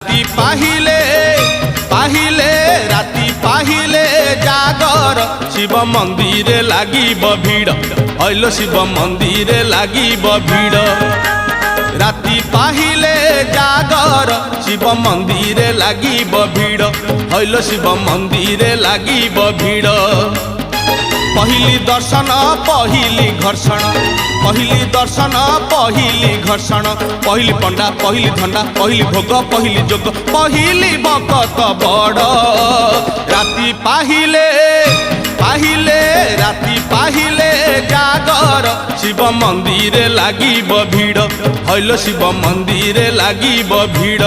राति पाहिले पाहिले राति पाहिले जागर शिव मंदिर लागिब भीड़ हइलो शिव मंदिर लागिब भीड़ राति पाहिले जागर शिव मंदिर लागिब भीड़ हइलो शिव मंदिर लागिब भीड़ पहिली दर्शन पहिली घर्षण पहिली दर्शन पहिली घर्षण पहिली पंडा पहिली धंडा पहिली भोग पहिली जोग पहिली बकत बड़ राति पाहिले पाहिले राति पाहिले जागर शिव मंदिर लागिब भीड़ हइलो शिव मंदिर लागिब भीड़।